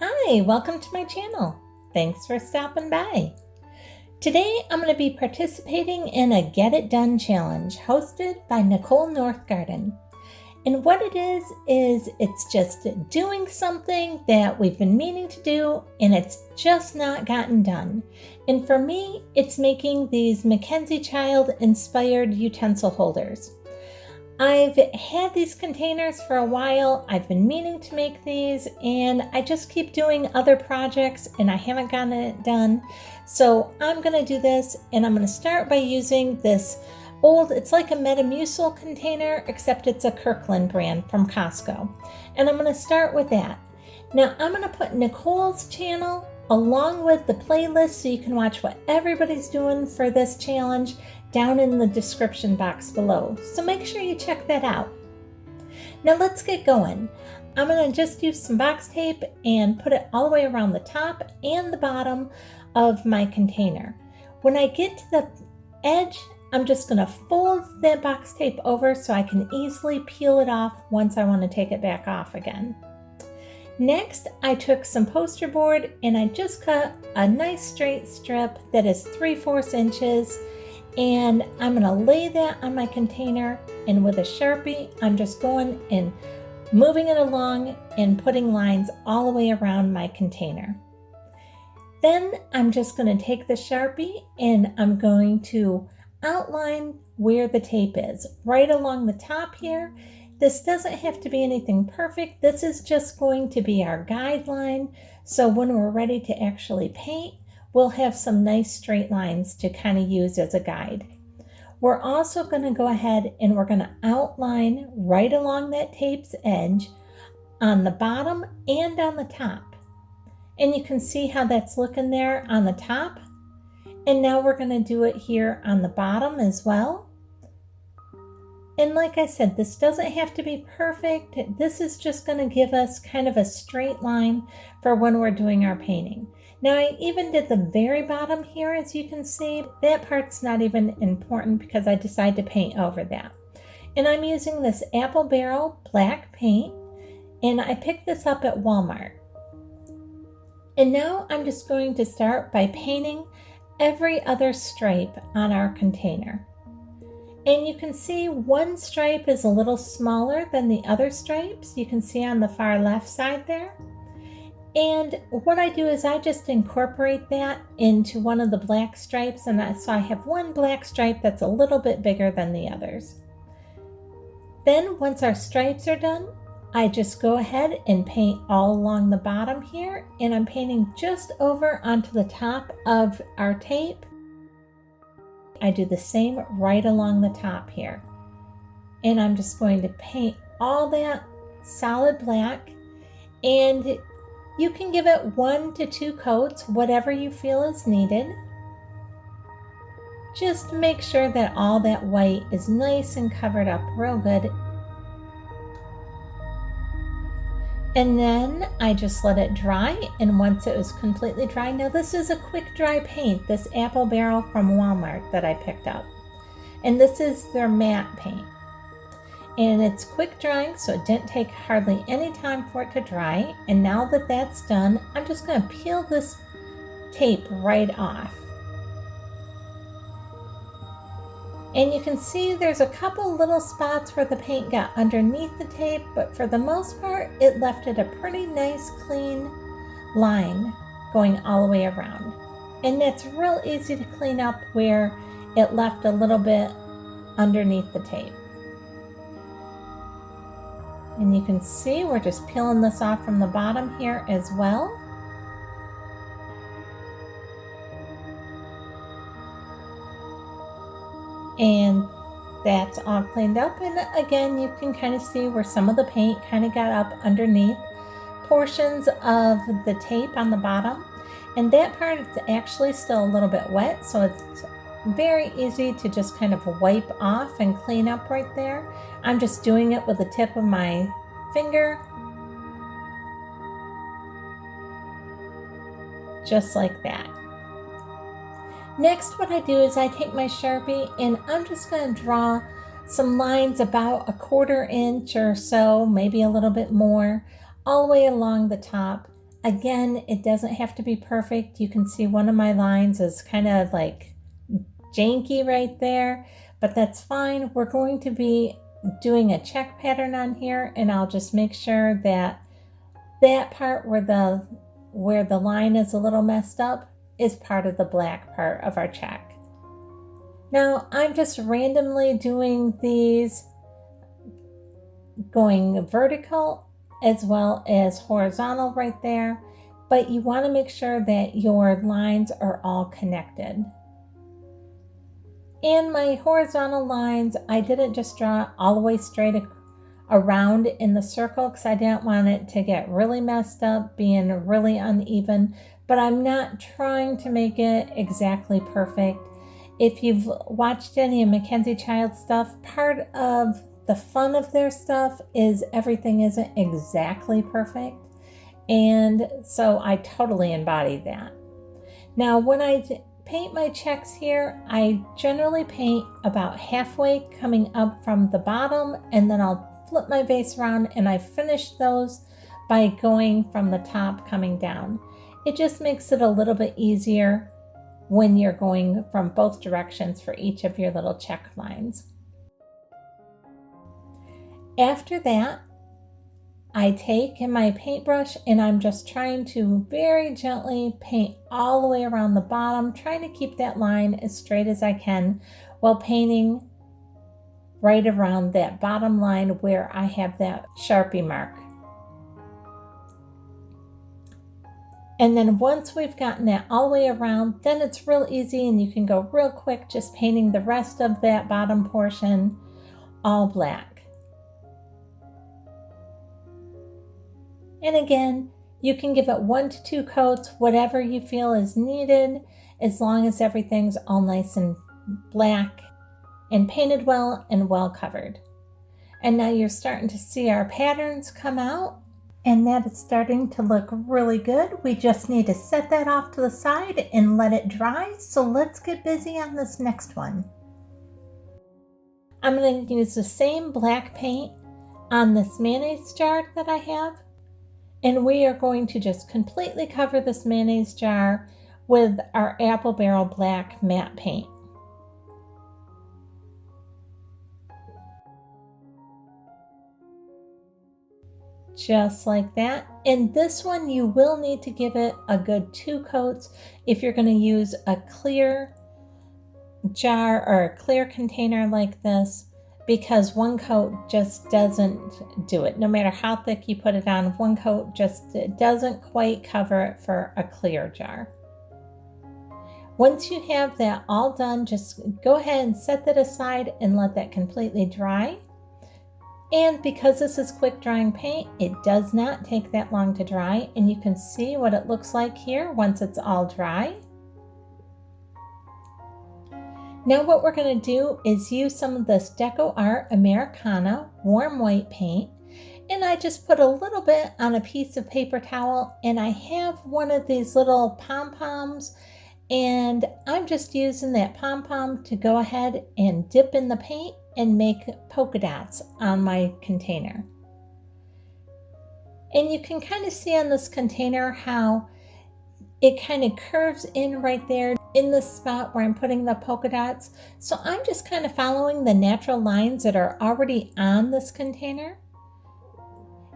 Hi, welcome to my channel. Thanks for stopping by. Today I'm going to be participating in a Get It Done challenge hosted by Nicole Northgarden. And what it is it's just doing something that we've been meaning to do and it's just not gotten done. And for me, it's making these MacKenzie child inspired utensil holders. I've had these containers for a while. I've been meaning to make these and I just keep doing other projects and I haven't gotten it done. So I'm going to do this and I'm going to start by using this old, it's like a Metamucil container, except it's a Kirkland brand from Costco. And I'm going to start with that. Now I'm going to put Nicole's channel along with the playlist so you can watch what everybody's doing for this challenge down in the description box below. So make sure you check that out. Now let's get going. I'm going to just use some box tape and put it all the way around the top and the bottom of my container. When I get to the edge, I'm just going to fold that box tape over so I can easily peel it off once I want to take it back off again. Next, I took some poster board and I just cut a nice straight strip that is 3/4 inches. And I'm going to lay that on my container, and with a Sharpie, I'm just going and moving it along and putting lines all the way around my container. Then I'm just going to take the Sharpie and I'm going to outline where the tape is, right along the top here. This doesn't have to be anything perfect. This is just going to be our guideline. So when we're ready to actually paint, we'll have some nice straight lines to kind of use as a guide. We're also going to go ahead and we're going to outline right along that tape's edge on the bottom and on the top. And you can see how that's looking there on the top. And now we're going to do it here on the bottom as well. And like I said, this doesn't have to be perfect. This is just going to give us kind of a straight line for when we're doing our painting. Now I even did the very bottom here, as you can see. That part's not even important because I decided to paint over that. And I'm using this Apple Barrel black paint, and I picked this up at Walmart. And now I'm just going to start by painting every other stripe on our container. And you can see one stripe is a little smaller than the other stripes. You can see on the far left side there. And what I do is I just incorporate that into one of the black stripes, and so I have one black stripe that's a little bit bigger than the others. Then once our stripes are done, I just go ahead and paint all along the bottom here, and I'm painting just over onto the top of our tape. I do the same right along the top here. And I'm just going to paint all that solid black, and you can give it 1 to 2 coats, whatever you feel is needed. Just make sure that all that white is nice and covered up real good. And then I just let it dry, and once it was completely dry, now this is a quick dry paint, this Apple Barrel from Walmart that I picked up. And this is their matte paint. And it's quick drying, so it didn't take hardly any time for it to dry. And now that that's done, I'm just going to peel this tape right off. And you can see there's a couple little spots where the paint got underneath the tape, but for the most part, it left it a pretty nice clean line going all the way around. And it's real easy to clean up where it left a little bit underneath the tape. And you can see we're just peeling this off from the bottom here as well. And that's all cleaned up. And again, you can kind of see where some of the paint kind of got up underneath portions of the tape on the bottom. And that part is actually still a little bit wet, so it's very easy to just kind of wipe off and clean up right there. I'm just doing it with the tip of my finger, just like that. Next, what I do is I take my Sharpie and I'm just going to draw some lines about 1/4 inch or so, maybe a little bit more, all the way along the top Again, it doesn't have to be perfect. You can see one of my lines is kind of like janky right there, but that's fine. We're going to be doing a check pattern on here, and I'll just make sure that that part where the line is a little messed up is part of the black part of our check. Now I'm just randomly doing these, going vertical as well as horizontal right there, but you want to make sure that your lines are all connected. And my horizontal lines, I didn't just draw all the way straight around in the circle because I didn't want it to get really messed up, being really uneven, but I'm not trying to make it exactly perfect. If you've watched any of MacKenzie Child stuff, part of the fun of their stuff is everything isn't exactly perfect. And so I totally embody that. Now, when I paint my checks here, I generally paint about halfway coming up from the bottom, and then I'll flip my base around and I finish those by going from the top coming down. It just makes it a little bit easier when you're going from both directions for each of your little check lines. After that, I take my paintbrush and I'm just trying to very gently paint all the way around the bottom, trying to keep that line as straight as I can while painting right around that bottom line where I have that Sharpie mark. And then once we've gotten that all the way around, then it's real easy and you can go real quick just painting the rest of that bottom portion all black. And again, you can give it 1 to 2 coats, whatever you feel is needed, as long as everything's all nice and black and painted well and well covered. And now you're starting to see our patterns come out, and that is starting to look really good. We just need to set that off to the side and let it dry. So let's get busy on this next one. I'm going to use the same black paint on this mayonnaise jar that I have. And we are going to just completely cover this mayonnaise jar with our Apple Barrel Black matte paint. Just like that. And this one you will need to give it a good 2 coats if you're going to use a clear jar or a clear container like this, because 1 coat just doesn't do it. No matter how thick you put it on, 1 coat just doesn't quite cover it for a clear jar. Once you have that all done, just go ahead and set that aside and let that completely dry. And because this is quick drying paint, it does not take that long to dry, and you can see what it looks like here once it's all dry. Now what we're going to do is use some of this Deco Art Americana warm white paint, and I just put a little bit on a piece of paper towel, and I have one of these little pom-poms, and I'm just using that pom-pom to go ahead and dip in the paint and make polka dots on my container. And you can kind of see on this container how it kind of curves in right there in the spot where I'm putting the polka dots. So I'm just kind of following the natural lines that are already on this container.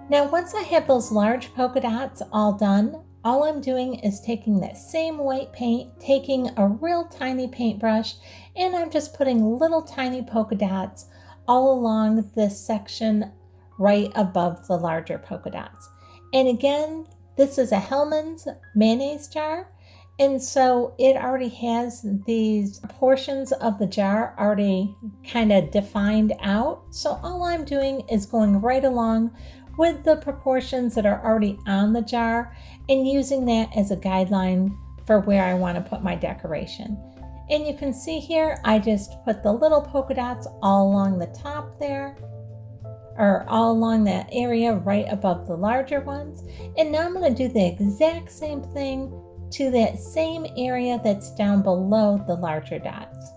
Now once I have those large polka dots all done, all I'm doing is taking that same white paint, taking a real tiny paintbrush, and I'm just putting little tiny polka dots all along this section right above the larger polka dots. And again, this is a Hellmann's mayonnaise jar, and so it already has these portions of the jar already kind of defined out. So all I'm doing is going right along with the proportions that are already on the jar and using that as a guideline for where I want to put my decoration. And you can see here, I just put the little polka dots all along the top there, or all along that area right above the larger ones. And now I'm going to do the exact same thing to that same area that's down below the larger dots.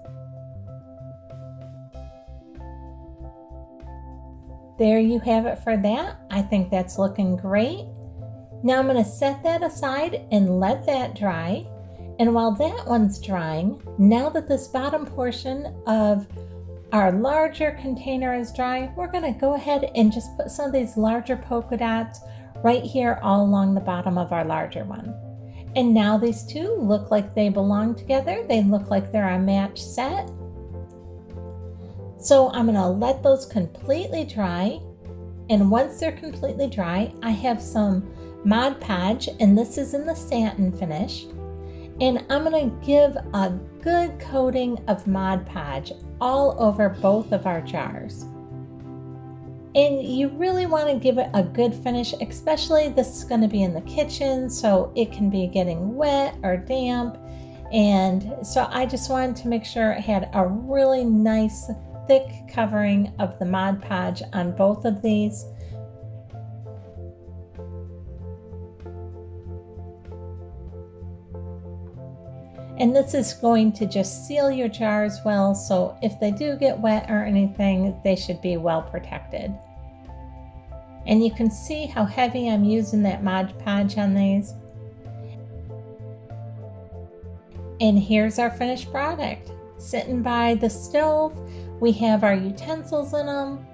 There you have it for that. I think that's looking great. Now I'm going to set that aside and let that dry. And while that one's drying, now that this bottom portion of our larger container is dry, we're going to go ahead and just put some of these larger polka dots right here all along the bottom of our larger one. And now these two look like they belong together. They look like they're a match set. So I'm going to let those completely dry. And once they're completely dry, I have some Mod Podge, and this is in the satin finish. And I'm going to give a good coating of Mod Podge all over both of our jars. And you really want to give it a good finish, especially this is going to be in the kitchen, so it can be getting wet or damp. And so I just wanted to make sure it had a really nice thick covering of the Mod Podge on both of these. And this is going to just seal your jars well, so if they do get wet or anything, they should be well protected. And you can see how heavy I'm using that Mod Podge on these. And here's our finished product. Sitting by the stove, we have our utensils in them.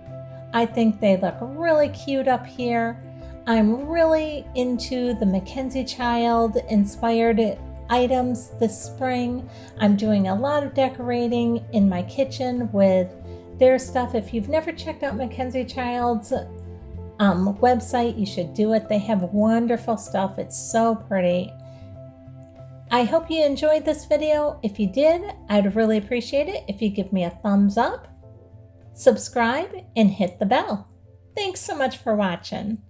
I think they look really cute up here. I'm really into the MacKenzie Child inspired items this spring. I'm doing a lot of decorating in my kitchen with their stuff. If you've never checked out MacKenzie Child's website, you should do it. They have wonderful stuff. It's so pretty. I hope you enjoyed this video. If you did, I'd really appreciate it if you give me a thumbs up, subscribe, and hit the bell. Thanks so much for watching.